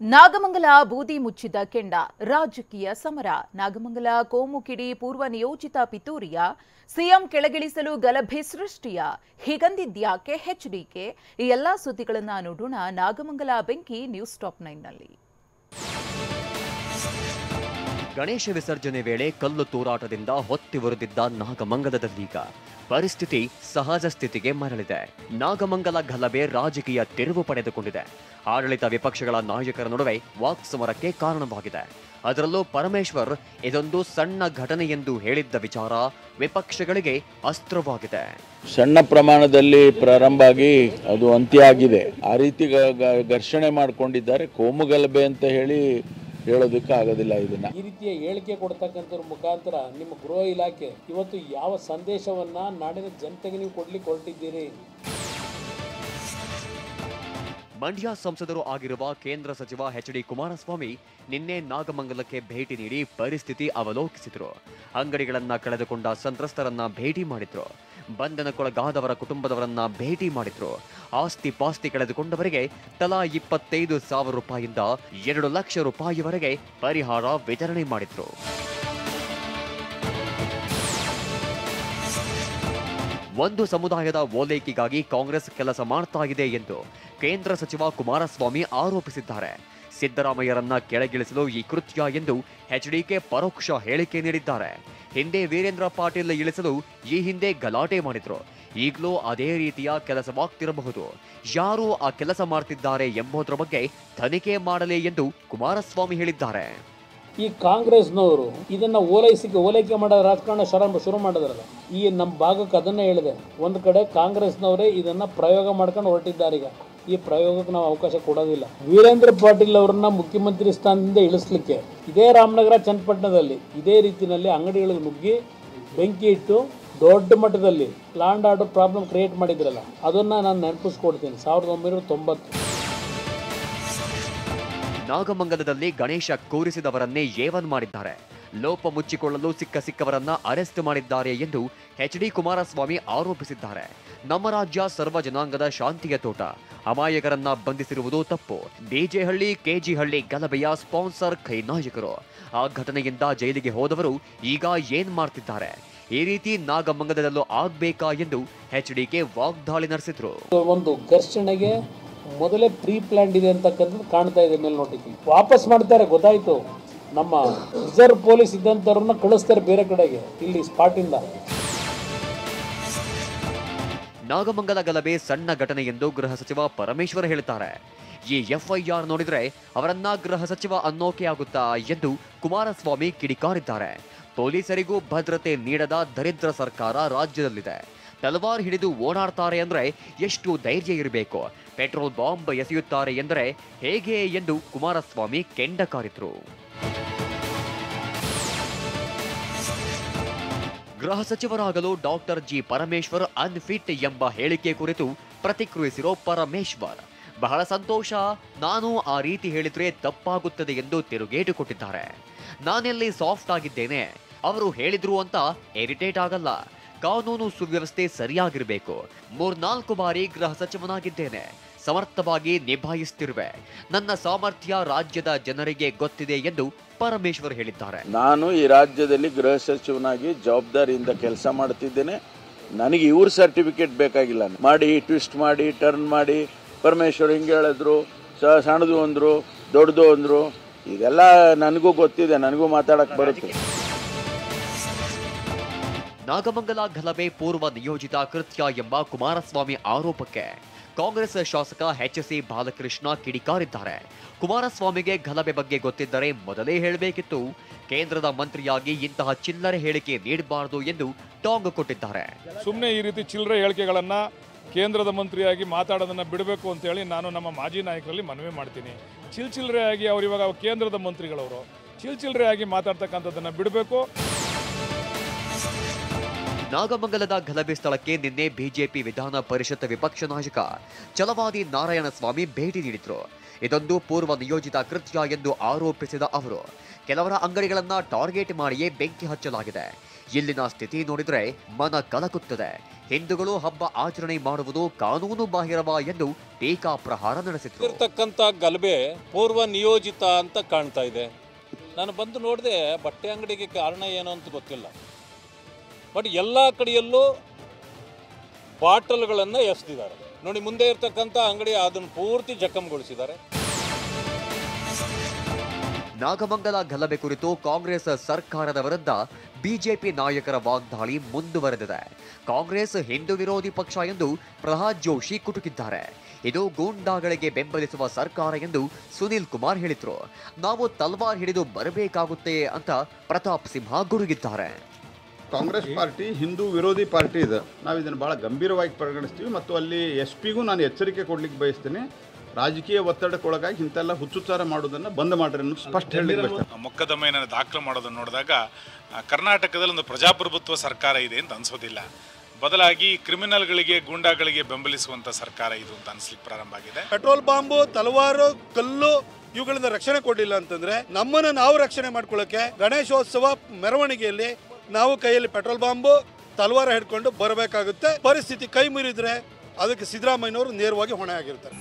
ನಾಗಮಂಗಲ ಬೂದಿ ಮುಚ್ಚಿದ ಕೆಂಡ ರಾಜಕೀಯ ಸಮರ. ನಾಗಮಂಗಲ ಕೋಮು ಕಿಡಿ ಪೂರ್ವ ನಿಯೋಜಿತ ಪಿತೂರಿಯ ಸಿಎಂ ಕೆಳಗಿಳಿಸಲು ಗಲಭೆ ಸೃಷ್ಟಿಯ ಹೀಗಂದಿದ್ಯಾಕೆ ಎಚ್ಡಿಕೆ? ಈ ಎಲ್ಲಾ ಸುದ್ದಿಗಳನ್ನ ನೋಡೋಣ ನಾಗಮಂಗಲ ಬೆಂಕಿ ನ್ಯೂಸ್ ಟಾಪ್ 9ನಲ್ಲಿ. ಗಣೇಶ ವಿಸರ್ಜನೆ ವೇಳೆ ಕಲ್ಲು ತೂರಾಟದಿಂದ ಹೊತ್ತಿ ಉರಿದಿದ್ದ ನಾಗಮಂಗಲದಲ್ಲೀಗ ಪರಿಸ್ಥಿತಿ ಸಹಜ ಸ್ಥಿತಿಗೆ ಮರಳಿದೆ. ನಾಗಮಂಗಲ ಗಲಭೆ ರಾಜಕೀಯ ತಿರುವು ಪಡೆದುಕೊಂಡಿದೆ. ಆಡಳಿತ ವಿಪಕ್ಷಗಳ ನಾಯಕರ ನಡುವೆ ವಾಕ್ಸಮರಕ್ಕೆ ಕಾರಣವಾಗಿದೆ. ಅದರಲ್ಲೂ ಪರಮೇಶ್ವರ್ ಇದೊಂದು ಸಣ್ಣ ಘಟನೆ ಎಂದು ಹೇಳಿದ್ದ ವಿಚಾರ ವಿಪಕ್ಷಗಳಿಗೆ ಅಸ್ತ್ರವಾಗಿದೆ. ಸಣ್ಣ ಪ್ರಮಾಣದಲ್ಲಿ ಪ್ರಾರಂಭ ಆಗಿ ಅದು ಅಂತ್ಯ ಆಗಿದೆ. ಆ ರೀತಿ ಘರ್ಷಣೆ ಮಾಡಿಕೊಂಡಿದ್ದಾರೆ. ಕೋಮು ಗಲಭೆ ಅಂತ ಹೇಳೋದಕ್ಕೆ ಆಗೋದಿಲ್ಲ. ಇದನ್ನ ಈ ರೀತಿಯ ಹೇಳಿಕೆ ಕೊಡ್ತಕ್ಕಂಥವ್ರ ಮುಖಾಂತರ ನಿಮ್ಮ ಗೃಹ ಇಲಾಖೆ ಇವತ್ತು ಯಾವ ಸಂದೇಶವನ್ನ ನಾಡಿನ ಜನತೆಗೆ ನೀವು ಕೊಡ್ಲಿಕ್ಕೆ ಹೊರಟಿದ್ದೀರಿ? ಮಂಡ್ಯ ಸಂಸದರು ಆಗಿರುವ ಕೇಂದ್ರ ಸಚಿವ ಎಚ್.ಡಿ. ಕುಮಾರಸ್ವಾಮಿ ನಿನ್ನೆ ನಾಗಮಂಗಲಕ್ಕೆ ಭೇಟಿ ನೀಡಿ ಪರಿಸ್ಥಿತಿ ಅವಲೋಕಿಸಿದರು. ಅಂಗಡಿಗಳನ್ನ ಕಳೆದುಕೊಂಡ ಸಂತ್ರಸ್ತರನ್ನ ಭೇಟಿ ಮಾಡಿದ್ರು. ಬಂಧನಕ್ಕೊಳಗಾದವರ ಕುಟುಂಬದವರನ್ನ ಭೇಟಿ ಮಾಡಿದ್ರು. ಆಸ್ತಿ ಪಾಸ್ತಿ ಕಳೆದುಕೊಂಡವರಿಗೆ ತಲಾ 25,000 ರೂಪಾಯಿಯಿಂದ 2 ಲಕ್ಷ ರೂಪಾಯಿವರೆಗೆ ಪರಿಹಾರ ವಿತರಣೆ ಮಾಡಿದ್ರು. ಒಂದು ಸಮುದಾಯದ ಓಲೈಕೆಗಾಗಿ ಕಾಂಗ್ರೆಸ್ ಕೆಲಸ ಮಾಡ್ತಾ ಇದೆ ಎಂದು ಕೇಂದ್ರ ಸಚಿವ ಕುಮಾರಸ್ವಾಮಿ ಆರೋಪಿಸಿದ್ದಾರೆ. ಸಿದ್ದರಾಮಯ್ಯರನ್ನ ಕೆಳಗಿಳಿಸಲು ಈ ಕೃತ್ಯ ಎಂದು ಎಚ್ಡಿಕೆ ಪರೋಕ್ಷ ಹೇಳಿಕೆ ನೀಡಿದ್ದಾರೆ. ಹಿಂದೆ ವೀರೇಂದ್ರ ಪಾಟೀಲ್ ಇಳಿಸಲು ಈ ಹಿಂದೆ ಗಲಾಟೆ ಮಾಡಿದ್ರು. ಈಗಲೂ ಅದೇ ರೀತಿಯ ಕೆಲಸವಾಗ್ತಿರಬಹುದು. ಯಾರು ಆ ಕೆಲಸ ಮಾಡ್ತಿದ್ದಾರೆ ಎಂಬುದರ ಬಗ್ಗೆ ತನಿಖೆ ಮಾಡಲಿ ಎಂದು ಕುಮಾರಸ್ವಾಮಿ ಹೇಳಿದ್ದಾರೆ. ಈ ಕಾಂಗ್ರೆಸ್ನವರು ಇದನ್ನ ಓಲೈಕೆ ಮಾಡೋ ರಾಜಕಾರಣ ಶುರು ಮಾಡಿದ್ರಲ್ಲ, ಈ ನಮ್ಮ ಭಾಗಕ್ಕೆ ಅದನ್ನ ಹೇಳಿದೆ. ಒಂದು ಕಡೆ ಕಾಂಗ್ರೆಸ್ನವರೇ ಇದನ್ನ ಪ್ರಯೋಗ ಮಾಡ್ಕೊಂಡು ಹೊರಟಿದ್ದಾರೆ. ಈಗ ಈ ಪ್ರಯೋಗಕ್ಕೆ ನಾವು ಅವಕಾಶ ಕೊಡೋದಿಲ್ಲ. ವೀರೇಂದ್ರ ಪಾಟೀಲ್ ಅವರನ್ನ ಮುಖ್ಯಮಂತ್ರಿ ಸ್ಥಾನದಿಂದ ಇಳಿಸ್ಲಿಕ್ಕೆ ಇದೇ ರಾಮನಗರ ಚನ್ನಪಟ್ಟಣದಲ್ಲಿ ಇದೇ ರೀತಿಯಲ್ಲಿ ಅಂಗಡಿಗಳಿಗೆ ನುಗ್ಗಿ ಬೆಂಕಿ ಇಟ್ಟು ದೊಡ್ಡ ಮಟ್ಟದಲ್ಲಿ ಲ್ಯಾಂಡ್ ಆರ್ಡರ್ ಪ್ರಾಬ್ಲಮ್ ಕ್ರಿಯೇಟ್ ಮಾಡಿದ್ರಲ್ಲ, ಅದನ್ನ ನಾನು ನೆನಪಿಸ್ಕೊಡ್ತೀನಿ. 1990 ನಾಗಮಂಗಲದಲ್ಲಿ ಗಣೇಶ ಕೂರಿಸಿದವರನ್ನೇ ಏವನ್ ಮಾಡಿದ್ದಾರೆ. ಲೋಪ ಮುಚ್ಚಿಕೊಳ್ಳಲು ಸಿಕ್ಕವರನ್ನ ಅರೆಸ್ಟ್ ಮಾಡಿದ್ದಾರೆ ಎಂದು ಎಚ್.ಡಿ. ಕುಮಾರಸ್ವಾಮಿ ಆರೋಪಿಸಿದ್ದಾರೆ. ನಮ್ಮ ರಾಜ್ಯ ಸರ್ವ ಜನಾಂಗದ ಶಾಂತಿಯ ತೋಟ. ಅಮಾಯಕರನ್ನ ಬಂಧಿಸಿರುವುದು ತಪ್ಪು. ಡಿಜೆಹಳ್ಳಿ ಕೆಜಿಹಳ್ಳಿ ಗಲಭೆಯ ಸ್ಪಾನ್ಸರ್ ಕೈ ನಾಯಕರು. ಆ ಘಟನೆಯಿಂದ ಜೈಲಿಗೆ ಹೋದವರು ಈಗ ಏನ್ ಮಾಡ್ತಿದ್ದಾರೆ? ಈ ರೀತಿ ನಾಗಮಂಗಲದಲ್ಲೂ ಆಗ್ಬೇಕಾ ಎಂದು ಎಚ್ಡಿಕೆ ವಾಗ್ದಾಳಿ ನಡೆಸಿದ್ರು. ಒಂದು ಘರ್ಷಣೆಗೆ ಮೊದಲೇ ಪ್ರೀ ಪ್ಲಾನ್ ಇದೆ ಅಂತಕ್ಕಂಥದ್ದು ಕಾಣ್ತಾ ಇದೆ ಮೇಲ್ನೋಟಕ್ಕೆ. ವಾಪಸ್ ಮಾಡ್ತಾರೆ, ಗೊತ್ತಾಯ್ತು. ನಮ್ಮ ರಿಸರ್ವ್ ಪೊಲೀಸ್ ಇದ್ದಂಥವ್ರನ್ನ ಕಳಿಸ್ತಾರೆ ಬೇರೆ ಕಡೆಗೆ, ಇಲ್ಲಿ ಸ್ಪಾಟಿಂದ. ನಾಗಮಂಗಲ ಗಲಭೆ ಸಣ್ಣ ಘಟನೆ ಎಂದು ಗೃಹ ಸಚಿವ ಪರಮೇಶ್ವರ್ ಹೇಳ್ತಾರೆ. ಈ ಎಫ್ಐಆರ್ ನೋಡಿದ್ರೆ ಅವರನ್ನ ಗೃಹ ಸಚಿವ ಅನ್ನೋಕೆ ಆಗುತ್ತಾ ಎಂದು ಕುಮಾರಸ್ವಾಮಿ ಕಿಡಿಕಾರಿದ್ದಾರೆ. ಪೊಲೀಸರಿಗೂ ಭದ್ರತೆ ನೀಡದ ದರಿದ್ರ ಸರ್ಕಾರ ರಾಜ್ಯದಲ್ಲಿದೆ. ತಲವಾರ್ ಹಿಡಿದು ಓಡಾಡ್ತಾರೆ ಅಂದ್ರೆ ಎಷ್ಟು ಧೈರ್ಯ ಇರಬೇಕು? ಪೆಟ್ರೋಲ್ ಬಾಂಬ್ ಎಸೆಯುತ್ತಾರೆ ಎಂದರೆ ಹೇಗೆ ಎಂದು ಕುಮಾರಸ್ವಾಮಿ ಕೆಂಡ ಕಾರಿದ್ರು. ಗೃಹ ಸಚಿವರಾಗಲು ಡಾಕ್ಟರ್ ಜಿ ಪರಮೇಶ್ವರ್ ಅನ್ಫಿಟ್ ಎಂಬ ಹೇಳಿಕೆ ಕುರಿತು ಪ್ರತಿಕ್ರಿಯಿಸಿರೋ ಪರಮೇಶ್ವರ್, ಬಹಳ ಸಂತೋಷ, ನಾನು ಆ ರೀತಿ ಹೇಳಿದ್ರೆ ತಪ್ಪಾಗುತ್ತದೆ ಎಂದು ತಿರುಗೇಟು ಕೊಟ್ಟಿದ್ದಾರೆ. ನಾನೆಲ್ಲಿ ಸಾಫ್ಟ್ ಆಗಿದ್ದೇನೆ? ಅವರು ಹೇಳಿದ್ರು ಅಂತ ಇರಿಟೇಟ್ ಆಗಲ್ಲ. ಕಾನೂನು ಸುವ್ಯವಸ್ಥೆ ಸರಿಯಾಗಿರಬೇಕು. 3-4 ಬಾರಿ ಗೃಹ ಸಚಿವನಾಗಿದ್ದೇನೆ. ಸಮರ್ಥವಾಗಿ ನಿಭಾಯಿಸುತ್ತಿರುವೆ. ನನ್ನ ಸಾಮರ್ಥ್ಯ ರಾಜ್ಯದ ಜನರಿಗೆ ಗೊತ್ತಿದೆ ಎಂದು ಪರಮೇಶ್ವರ್ ಹೇಳಿದ್ದಾರೆ. ನಾನು ಈ ರಾಜ್ಯದಲ್ಲಿ ಗೃಹ ಸಚಿವನಾಗಿ ಜವಾಬ್ದಾರಿಯಿಂದ ಕೆಲಸ ಮಾಡ್ತಿದ್ದೇನೆ. ನನಗೆ ಇವ್ರ ಸರ್ಟಿಫಿಕೇಟ್ ಬೇಕಾಗಿಲ್ಲ. ಮಾಡಿ ಟ್ವಿಸ್ಟ್ ಮಾಡಿ ಟರ್ನ್ ಮಾಡಿ ಪರಮೇಶ್ವರ್ ಹಿಂಗೆ ಹೇಳಿದ್ರು, ಸಣ್ಣದು ಅಂದ್ರು, ದೊಡ್ಡದು ಅಂದ್ರು, ಇದೆಲ್ಲ ನನಗೂ ಗೊತ್ತಿದೆ, ನನಗೂ ಮಾತಾಡಕ್ ಬರುತ್ತೆ. ನಾಗಮಂಗಲ ಗಲಭೆ ಪೂರ್ವ ನಿಯೋಜಿತ ಕೃತ್ಯ ಎಂಬ ಕುಮಾರಸ್ವಾಮಿ ಆರೋಪಕ್ಕೆ ಕಾಂಗ್ರೆಸ್ ಶಾಸಕ ಎಚ್.ಸಿ. ಬಾಲಕೃಷ್ಣ ಕಿಡಿಕಾರಿದ್ದಾರೆ. ಕುಮಾರಸ್ವಾಮಿಗೆ ಗಲಭೆ ಬಗ್ಗೆ ಗೊತ್ತಿದ್ದರೆ ಮೊದಲೇ ಹೇಳಬೇಕಿತ್ತು. ಕೇಂದ್ರದ ಮಂತ್ರಿಯಾಗಿ ಇಂತಹ ಚಿಲ್ಲರೆ ಹೇಳಿಕೆ ನೀಡಬಾರದು ಎಂದು ಟಾಂಗ್ ಕೊಟ್ಟಿದ್ದಾರೆ. ಸುಮ್ಮನೆ ಈ ರೀತಿ ಚಿಲ್ಲರೆ ಹೇಳಿಕೆಗಳನ್ನ ಕೇಂದ್ರದ ಮಂತ್ರಿಯಾಗಿ ಮಾತಾಡೋದನ್ನ ಬಿಡಬೇಕು ಅಂತ ಹೇಳಿ ನಾನು ನಮ್ಮ ಮಾಜಿ ನಾಯಕರಲ್ಲಿ ಮನವಿ ಮಾಡ್ತೀನಿ. ಚಿಲ್ಚಿಲ್ರೆಯಾಗಿ ಅವರು ಇವಾಗ ಕೇಂದ್ರದ ಮಂತ್ರಿಗಳವರು ಚಿಲ್ಚಿಲ್ರೆಯಾಗಿ ಮಾತಾಡ್ತಕ್ಕಂಥದ್ದನ್ನ ಬಿಡಬೇಕು. ನಾಗಮಂಗಲದ ಗಲಭೆ ಸ್ಥಳಕ್ಕೆ ನಿನ್ನೆ ಬಿಜೆಪಿ ವಿಧಾನ ಪರಿಷತ್ ವಿಪಕ್ಷ ನಾಯಕ ಛಲವಾದಿ ನಾರಾಯಣಸ್ವಾಮಿ ಭೇಟಿ ನೀಡಿದ್ರು. ಇದೊಂದು ಪೂರ್ವ ನಿಯೋಜಿತ ಕೃತ್ಯ ಎಂದು ಆರೋಪಿಸಿದ ಅವರು, ಕೆಲವರ ಅಂಗಡಿಗಳನ್ನ ಟಾರ್ಗೆಟ್ ಮಾಡಿಯೇ ಬೆಂಕಿ ಹಚ್ಚಲಾಗಿದೆ. ಇಲ್ಲಿನ ಸ್ಥಿತಿ ನೋಡಿದ್ರೆ ಮನ ಕಲಕುತ್ತದೆ. ಹಿಂದೂಗಳು ಹಬ್ಬ ಆಚರಣೆ ಮಾಡುವುದು ಕಾನೂನು ಬಾಹಿರವ ಎಂದು ಟೀಕಾ ಪ್ರಹಾರ ನಡೆಸಿದರು. ಇರ್ತಕ್ಕಂಥ ಗಲಭೆ ಪೂರ್ವ ನಿಯೋಜಿತ ಅಂತ ಕಾಣ್ತಾ ಇದೆ. ನಾನು ಬಂದು ನೋಡಿದೆ, ಬಟ್ಟೆ ಅಂಗಡಿಗೆ ಕಾರಣ ಏನು ಅಂತ ಗೊತ್ತಿಲ್ಲ, ಬಟ್ ಎಲ್ಲ ಕಡೆಯಲ್ಲೂ ಬಾಟಲ್ಗಳನ್ನು ಎಸೆದಿದ್ದಾರೆ. ನೋಡಿ, ಮುಂದೆ ಇರ್ತಕ್ಕಂಥ ಅಂಗಡಿ ಅದನ್ನು ಪೂರ್ತಿ ಜಖಂಗೊಳಿಸಿದ್ದಾರೆ. ನಾಗಮಂಗಲ ಗಲಭೆ ಕುರಿತು ಕಾಂಗ್ರೆಸ್ ಸರ್ಕಾರದ ವಿರುದ್ಧ ಬಿಜೆಪಿ ನಾಯಕರ ವಾಗ್ದಾಳಿ ಮುಂದುವರೆದಿದೆ. ಕಾಂಗ್ರೆಸ್ ಹಿಂದೂ ವಿರೋಧಿ ಪಕ್ಷ ಎಂದು ಪ್ರಹ್ಲಾದ್ ಜೋಶಿ ಕುಟುಕಿದ್ದಾರೆ. ಇದು ಗೂಂಡಾಗಳಿಗೆ ಬೆಂಬಲಿಸುವ ಸರ್ಕಾರ ಎಂದು ಸುನೀಲ್ ಕುಮಾರ್ ಹೇಳಿದ್ರು. ನಾವು ತಲ್ವಾರ್ ಹಿಡಿದು ಬರಬೇಕಾಗುತ್ತೆ ಅಂತ ಪ್ರತಾಪ್ ಸಿಂಹ ಗುಡುಗಿದ್ದಾರೆ. ಕಾಂಗ್ರೆಸ್ ಪಾರ್ಟಿ ಹಿಂದೂ ವಿರೋಧಿ ಪಾರ್ಟಿ ಇದೆ. ನಾವು ಇದನ್ನು ಭಾಳ ಗಂಭೀರವಾಗಿ ಪರಿಗಣಿಸ್ತೀವಿ ಮತ್ತು ಅಲ್ಲಿ SP ನಾನು ಎಚ್ಚರಿಕೆ ಕೊಡ್ಲಿಕ್ಕೆ ಬಯಸ್ತೀನಿ. ರಾಜಕೀಯ ಒತ್ತಡಕ್ಕೊಳಗಾಗಿ ಇಂತೆಲ್ಲ ಹುಚ್ಚುಚ್ಚಾರ ಮಾಡೋದನ್ನು ಬಂದ್ ಮಾಡ್ರಿ ಅನ್ನೋದು ಸ್ಪಷ್ಟ ಹೇಳಲಿಕ್ಕೆ. ಮೊಕದ್ದಮೆಯನ್ನು ದಾಖಲು ಮಾಡೋದನ್ನು ನೋಡಿದಾಗ ಕರ್ನಾಟಕದಲ್ಲಿ ಒಂದು ಪ್ರಜಾಪ್ರಭುತ್ವ ಸರ್ಕಾರ ಇದೆ ಅಂತ ಅನ್ಸೋದಿಲ್ಲ. ಬದಲಾಗಿ ಕ್ರಿಮಿನಲ್ಗಳಿಗೆ, ಗೂಂಡಾಗಳಿಗೆ ಬೆಂಬಲಿಸುವಂತ ಸರ್ಕಾರ ಇದು ಅಂತ ಅನ್ಸ್ಲಿಕ್ಕೆ ಪ್ರಾರಂಭ ಆಗಿದೆ. ಪೆಟ್ರೋಲ್ ಬಾಂಬು, ತಲವಾರು, ಕಲ್ಲು ಇವುಗಳಿಂದ ರಕ್ಷಣೆ ಕೊಡಲಿಲ್ಲ ಅಂತಂದ್ರೆ ನಮ್ಮನ್ನು ನಾವು ರಕ್ಷಣೆ ಮಾಡ್ಕೊಳ್ಳೋಕೆ ಗಣೇಶೋತ್ಸವ ಮೆರವಣಿಗೆಯಲ್ಲಿ ನಾವು ಕೈಯಲ್ಲಿ ಪೆಟ್ರೋಲ್ ಬಾಂಬು, ತಲವಾರ ಹಿಡ್ಕೊಂಡು ಬರಬೇಕಾಗುತ್ತೆ. ಪರಿಸ್ಥಿತಿ ಕೈ ಮೀರಿದ್ರೆ ಅದಕ್ಕೆ ಸಿದ್ದರಾಮಯ್ಯನವರು ನೇರವಾಗಿ ಹೊಣೆ ಆಗಿರ್ತಾರೆ.